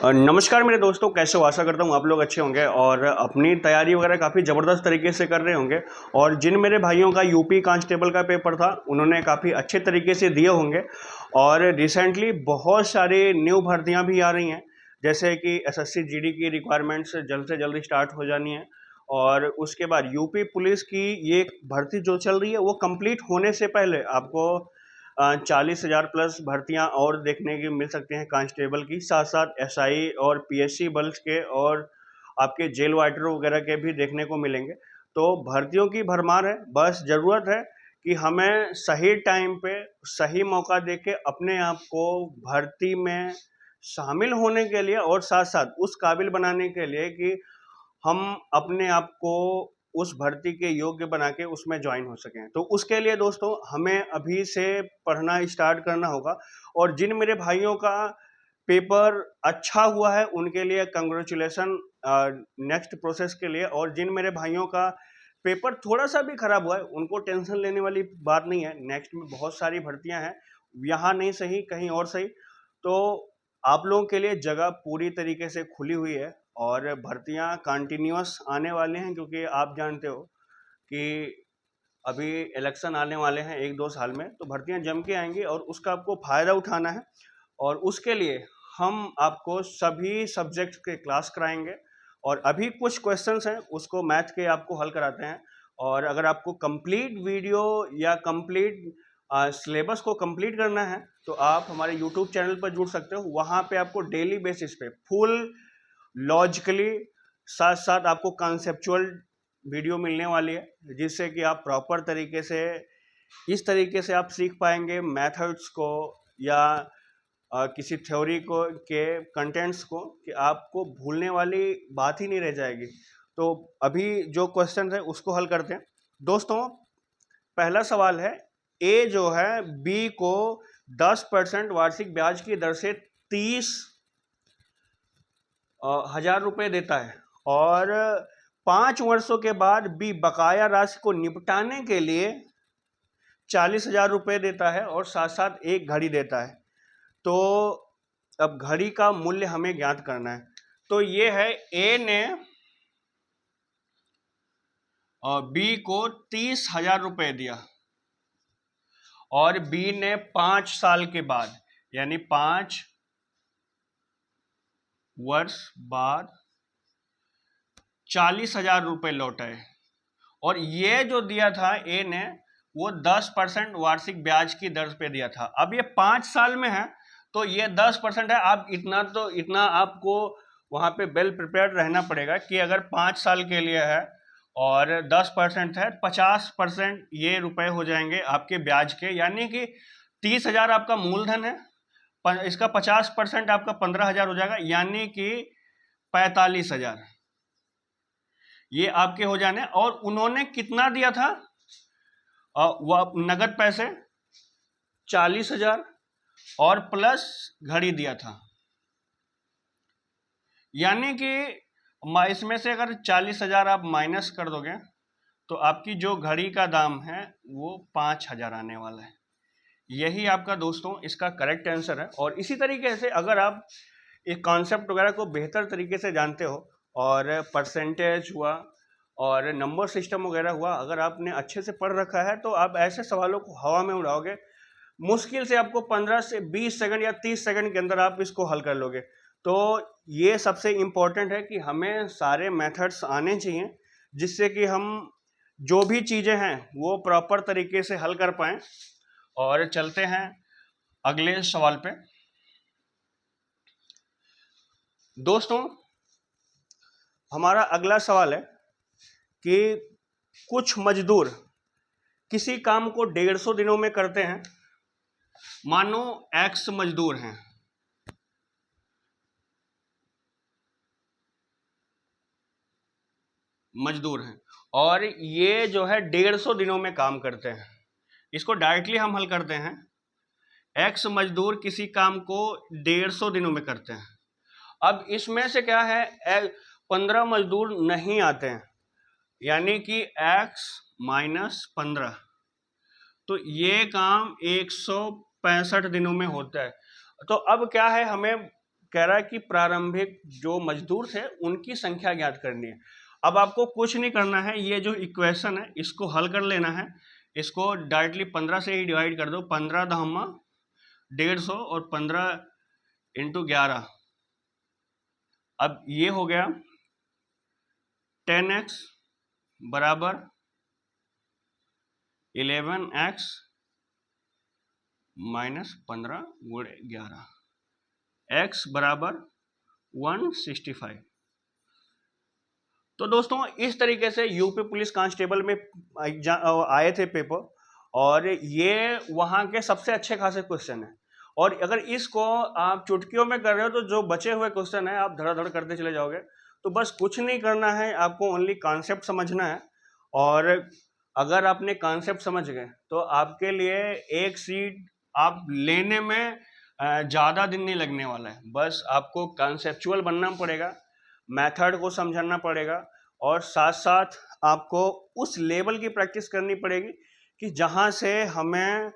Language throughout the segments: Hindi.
नमस्कार मेरे दोस्तों, कैसे हो? आशा करता हूँ आप लोग अच्छे होंगे और अपनी तैयारी वगैरह काफ़ी ज़बरदस्त तरीके से कर रहे होंगे। और जिन मेरे भाइयों का यूपी कांस्टेबल का पेपर था, उन्होंने काफ़ी अच्छे तरीके से दिए होंगे। और रिसेंटली बहुत सारी न्यू भर्तियाँ भी आ रही हैं, जैसे कि एसएससी जीडी की रिक्वायरमेंट्स जल्द से जल्द स्टार्ट हो जानी है। और उसके बाद यूपी पुलिस की ये भर्ती जो चल रही है, वो कंप्लीट होने से पहले आपको 40,000 प्लस भर्तियां और देखने की मिल सकती हैं कांस्टेबल की, साथ साथ एसआई और पीएससी बल्स के और आपके जेल वार्डर वगैरह के भी देखने को मिलेंगे। तो भर्तियों की भरमार है, बस ज़रूरत है कि हमें सही टाइम पे सही मौका देके अपने आप को भर्ती में शामिल होने के लिए और साथ साथ उस काबिल बनाने के लिए कि हम अपने आप को उस भर्ती के योग्य बना के उसमें ज्वाइन हो सकें। तो उसके लिए दोस्तों हमें अभी से पढ़ना स्टार्ट करना होगा। और जिन मेरे भाइयों का पेपर अच्छा हुआ है उनके लिए कंग्रेचुलेसन नेक्स्ट प्रोसेस के लिए। और जिन मेरे भाइयों का पेपर थोड़ा सा भी खराब हुआ है उनको टेंशन लेने वाली बात नहीं है, नेक्स्ट में बहुत सारी भर्तियां हैं, यहाँ नहीं सही कहीं और सही। तो आप लोगों के लिए जगह पूरी तरीके से खुली हुई है और भर्तियां कंटिन्यूअस आने वाले हैं, क्योंकि आप जानते हो कि अभी इलेक्शन आने वाले हैं 1-2 साल में, तो भर्तियां जम के आएंगी और उसका आपको फ़ायदा उठाना है। और उसके लिए हम आपको सभी सब्जेक्ट के क्लास कराएंगे। और अभी कुछ क्वेश्चंस हैं उसको मैथ के आपको हल कराते हैं। और अगर आपको कंप्लीट वीडियो या कंप्लीट सिलेबस को कंप्लीट करना है तो आप हमारे यूट्यूब चैनल पर जुड़ सकते हो। वहाँ पे आपको डेली बेसिस पे फुल लॉजिकली साथ साथ आपको कॉन्सेप्चुअल वीडियो मिलने वाली है, जिससे कि आप प्रॉपर तरीके से इस तरीके से आप सीख पाएंगे मेथड्स को या किसी थ्योरी को के कंटेंट्स को, कि आपको भूलने वाली बात ही नहीं रह जाएगी। तो अभी जो क्वेश्चन है उसको हल करते हैं दोस्तों। पहला सवाल है, ए जो है बी को 10% वार्षिक ब्याज की दर से 30,000 रुपये देता है और 5 वर्षों के बाद बी बकाया राशि को निपटाने के लिए 40,000 रुपये देता है और साथ साथ एक घड़ी देता है। तो अब घड़ी का मूल्य हमें ज्ञात करना है। तो ये है, ए ने बी को 30,000 रुपये दिया और बी ने 5 साल के बाद यानी 5 वर्ष बाद 40,000 रुपये लौटाए। और ये जो दिया था ए ने, वो 10% वार्षिक ब्याज की दर पे दिया था। अब ये 5 साल में है तो ये 10% है। आप इतना आपको वहां पे वेल प्रिपेयर्ड रहना पड़ेगा कि अगर 5 साल के लिए है और 10% है, 50% ये रुपए हो जाएंगे आपके ब्याज के, यानी कि 30,000 आपका मूलधन है, इसका 50% आपका 15,000 हो जाएगा, यानी कि 45,000 ये आपके हो जाने। और उन्होंने कितना दिया था? वह नगद पैसे 40,000 और प्लस घड़ी दिया था, यानी कि इसमें से अगर 40,000 आप माइनस कर दोगे तो आपकी जो घड़ी का दाम है वो 5,000 आने वाला है। यही आपका दोस्तों इसका करेक्ट आंसर है। और इसी तरीके से अगर आप एक कॉन्सेप्ट वगैरह को बेहतर तरीके से जानते हो और परसेंटेज हुआ और नंबर सिस्टम वगैरह हुआ, अगर आपने अच्छे से पढ़ रखा है तो आप ऐसे सवालों को हवा में उड़ाओगे, मुश्किल से आपको 15 से 20 सेकंड या 30 सेकंड के अंदर आप इसको हल कर लोगे। तो ये सबसे इम्पोर्टेंट है कि हमें सारे मेथड्स आने चाहिए, जिससे कि हम जो भी चीज़ें हैं वो प्रॉपर तरीके से हल कर पाएँ। और चलते हैं अगले सवाल पे दोस्तों। हमारा अगला सवाल है कि कुछ मजदूर किसी काम को 150 दिनों में करते हैं। मानो एक्स मजदूर हैं और ये जो है 150 दिनों में काम करते हैं। इसको डायरेक्टली हम हल करते हैं। एक्स मजदूर किसी काम को 150 दिनों में करते हैं। अब इसमें से क्या है, 15 मजदूर नहीं आते हैं, यानी कि x माइनस 15, तो ये काम 165 दिनों में होता है। तो अब क्या है, हमें कह रहा है कि प्रारंभिक जो मजदूर थे उनकी संख्या ज्ञात करनी है। अब आपको कुछ नहीं करना है, ये जो इक्वेशन है इसको हल कर लेना है। इसको डायरेक्टली 15 से ही डिवाइड कर दो, 15 दहमा 150 और 15 इंटू 11। अब ये हो गया 10x बराबर 11x माइनस 15 गुणे 11, x बराबर 165। तो दोस्तों इस तरीके से यूपी पुलिस कांस्टेबल में आए थे पेपर, और ये वहाँ के सबसे अच्छे खासे क्वेश्चन है। और अगर इसको आप चुटकियों में कर रहे हो तो जो बचे हुए क्वेश्चन है आप धड़ाधड़ करते चले जाओगे। तो बस कुछ नहीं करना है, आपको ओनली कॉन्सेप्ट समझना है। और अगर आपने कॉन्सेप्ट समझ गए तो आपके लिए एक सीट आप लेने में ज़्यादा दिन नहीं लगने वाला है। बस आपको कॉन्सेप्चुअल बनना पड़ेगा, मेथड को समझना पड़ेगा, और साथ साथ आपको उस लेवल की प्रैक्टिस करनी पड़ेगी कि जहाँ से हमें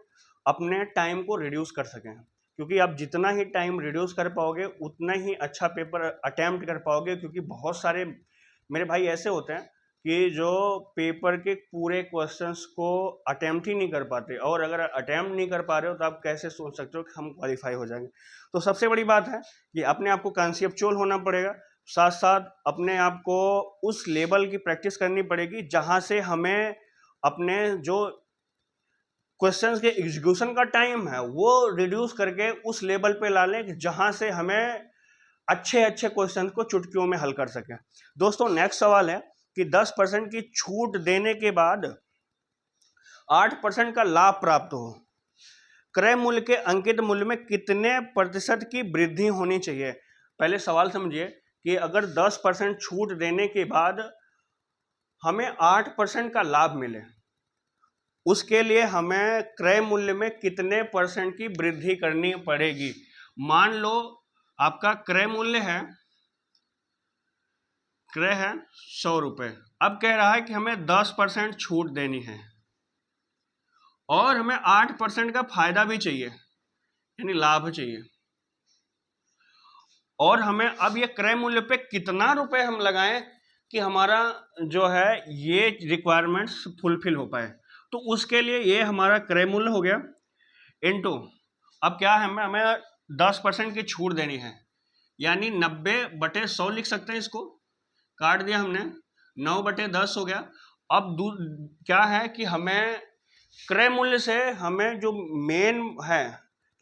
अपने टाइम को रिड्यूस कर सकें। क्योंकि आप जितना ही टाइम रिड्यूस कर पाओगे उतना ही अच्छा पेपर अटैम्प्ट कर पाओगे। क्योंकि बहुत सारे मेरे भाई ऐसे होते हैं कि जो पेपर के पूरे क्वेश्चंस को अटैम्प्ट ही नहीं कर पाते, और अगर अटैम्प्ट नहीं कर पा रहे हो तो आप कैसे सोच सकते हो कि हम क्वालिफाई हो जाएंगे। तो सबसे बड़ी बात है कि अपने आप को कॉन्सेप्चुअल होना पड़ेगा, साथ साथ अपने आप को उस लेवल की प्रैक्टिस करनी पड़ेगी जहाँ से हमें अपने जो क्वेश्चंस के एग्जीक्यूशन का टाइम है वो रिड्यूस करके उस लेवल पे ला लें जहाँ से हमें अच्छे अच्छे क्वेश्चन को चुटकियों में हल कर सकें। दोस्तों नेक्स्ट सवाल है कि 10% की छूट देने के बाद 8% का लाभ प्राप्त हो, क्रय मूल्य के अंकित मूल्य में कितने प्रतिशत की वृद्धि होनी चाहिए। पहले सवाल समझिए कि अगर 10% छूट देने के बाद हमें 8% का लाभ मिले, उसके लिए हमें क्रय मूल्य में कितने परसेंट की वृद्धि करनी पड़ेगी। मान लो आपका क्रय मूल्य है 100 रुपये, अब कह रहा है कि हमें 10% छूट देनी है और हमें 8% का फायदा भी चाहिए, यानी लाभ चाहिए। और हमें अब ये क्रय मूल्य पे कितना रुपए हम लगाएं कि हमारा जो है ये रिक्वायरमेंट्स फुलफिल हो पाए। तो उसके लिए ये हमारा क्रय मूल्य हो गया इनटू, अब क्या है हमें 10% की छूट देनी है, यानी 90/100 लिख सकते हैं। इसको काट दिया हमने, 9/10 हो गया। अब क्या है कि हमें क्रय मूल्य से हमें जो मेन है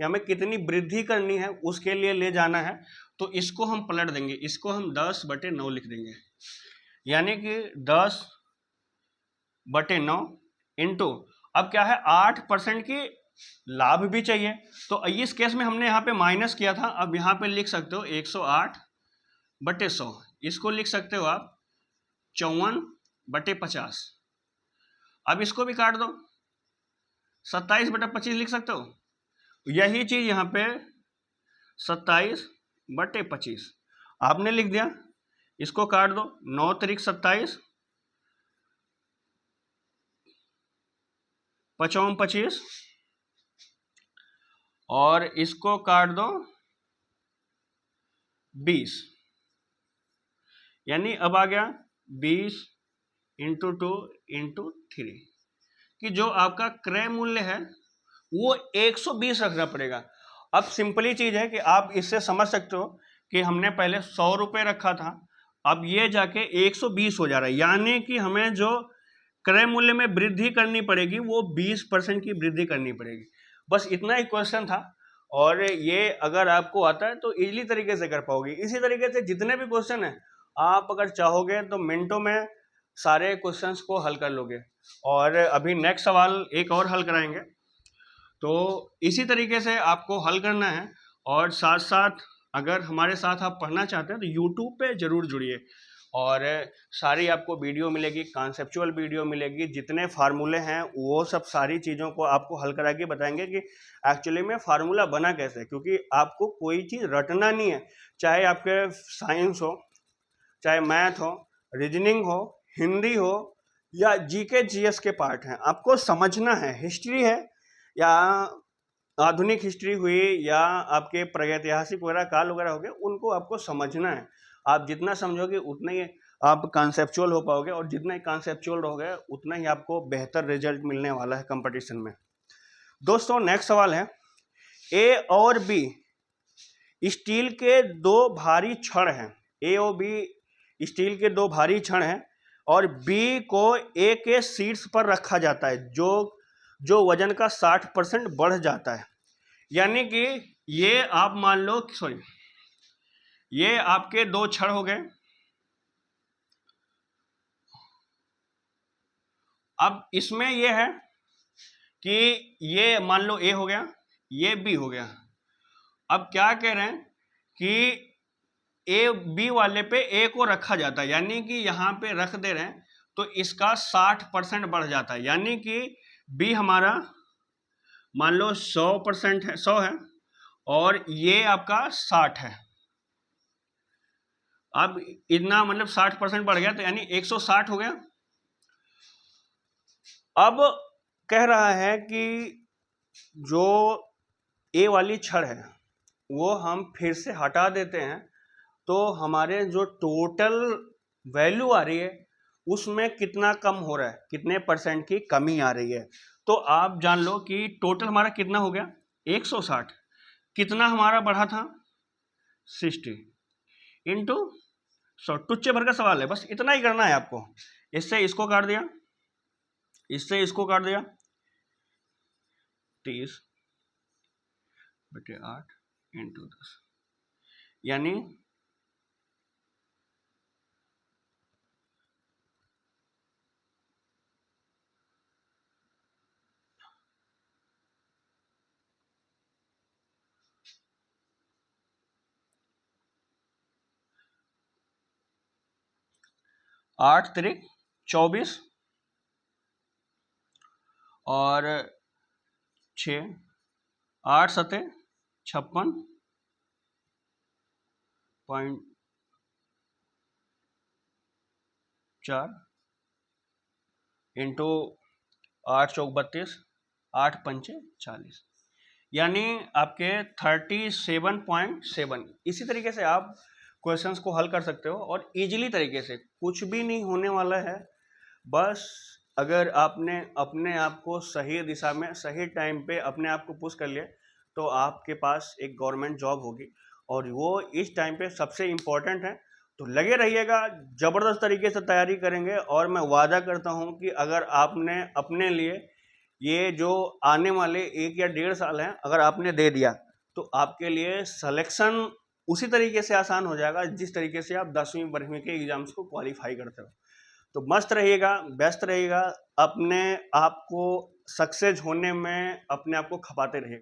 कि हमें कितनी वृद्धि करनी है उसके लिए ले जाना है। तो इसको हम पलट देंगे, इसको हम 10/9 लिख देंगे, यानी कि 10/9 इंटू, अब क्या है 8% की लाभ भी चाहिए। तो इस केस में हमने यहाँ पे माइनस किया था, अब यहाँ पे लिख सकते हो 108/100, इसको लिख सकते हो आप 54/50। अब इसको भी काट दो, 27/25 लिख सकते हो। यही चीज यहाँ पे 27/25 आपने लिख दिया, इसको काट दो, 9 तारीख 27, 55/25 और इसको काट दो 20, यानी अब आ गया 20 × 2 × 3 कि जो आपका क्रय मूल्य है वो 120 रखना पड़ेगा। अब सिंपली चीज है कि आप इससे समझ सकते हो कि हमने पहले 100 रुपये रखा था, अब ये जाके 120 हो जा रहा है, यानी कि हमें जो क्रय मूल्य में वृद्धि करनी पड़ेगी वो 20% की वृद्धि करनी पड़ेगी। बस इतना ही क्वेश्चन था, और ये अगर आपको आता है तो इजीली तरीके से कर पाओगे। इसी तरीके से जितने भी क्वेश्चन हैं आप अगर चाहोगे तो मिनटों में सारे क्वेश्चंस को हल कर लोगे। और अभी नेक्स्ट सवाल एक और हल कराएंगे, तो इसी तरीके से आपको हल करना है। और साथ साथ अगर हमारे साथ आप पढ़ना चाहते हैं तो यूट्यूब पे ज़रूर जुड़िए, और सारी आपको वीडियो मिलेगी, कॉन्सेप्चुअल वीडियो मिलेगी, जितने फार्मूले हैं वो सब सारी चीज़ों को आपको हल करा के बताएंगे कि एक्चुअली में फार्मूला बना कैसे। क्योंकि आपको कोई चीज़ रटना नहीं है, चाहे आपके साइंस हो, चाहे मैथ हो, रीजनिंग हो, हिंदी हो, या जीके जीएस के पार्ट हैं, आपको समझना है। हिस्ट्री है या आधुनिक हिस्ट्री हुई या आपके प्रागैतिहासिक वगैरह काल वगैरह हो गए, उनको आपको समझना है। आप जितना समझोगे उतना ही आप कॉन्सेप्चुअल हो पाओगे, और जितना ही कॉन्सेप्चुअल रहोगे उतना ही आपको बेहतर रिजल्ट मिलने वाला है कंपटीशन में। दोस्तों नेक्स्ट सवाल है, ए और बी स्टील के दो भारी छड़ हैं। ए और बी स्टील के दो भारी छड़ हैं और बी को ए के शीर्ष पर रखा जाता है जो वजन का 60% बढ़ जाता है। यानी कि ये आप मान लो, सॉरी, ये आपके दो छड़ हो गए। अब इसमें ये है कि ये मान लो ए हो गया, ये बी हो गया। अब क्या कह रहे हैं कि ए बी वाले पे ए को रखा जाता है, यानी कि यहां पे रख दे रहे हैं तो इसका 60% बढ़ जाता है। यानी कि बी हमारा मान लो 100% है, 100 है, और ये आपका 60 है। अब इतना मतलब 60% बढ़ गया, तो यानी 160 हो गया। अब कह रहा है कि जो ए वाली छड़ है वो हम फिर से हटा देते हैं, तो हमारे जो टोटल वैल्यू आ रही है उसमें कितना कम हो रहा है, कितने परसेंट की कमी आ रही है। तो आप जान लो कि टोटल हमारा कितना हो गया, 160। कितना हमारा बढ़ा था, 60 इंटू 100। टुच्चे भर का सवाल है, बस इतना ही करना है आपको। इससे इसको काट दिया, इससे इसको काट दिया, 30/8 इंटू 10, यानी 8 तिरिक 24 और 6, 8 सते 56.4 इंटू 8 चौक 32, 8 पंचे 40, यानी आपके 37.7। इसी तरीके से आप क्वेश्चंस को हल कर सकते हो और इजीली तरीके से, कुछ भी नहीं होने वाला है। बस अगर आपने अपने आप को सही दिशा में सही टाइम पे अपने आप को पुश कर लिया तो आपके पास एक गवर्नमेंट जॉब होगी, और वो इस टाइम पे सबसे इम्पोर्टेंट है। तो लगे रहिएगा, ज़बरदस्त तरीके से तैयारी करेंगे, और मैं वादा करता हूँ कि अगर आपने अपने लिए ये जो आने वाले 1 या 1.5 साल हैं अगर आपने दे दिया, तो आपके लिए सिलेक्शन उसी तरीके से आसान हो जाएगा जिस तरीके से आप 10वीं 12वीं के एग्जाम्स को क्वालिफाई करते हो। तो मस्त रहिएगा, व्यस्त रहिएगा, अपने आप को सक्सेस होने में अपने आप को खपाते रहिएगा।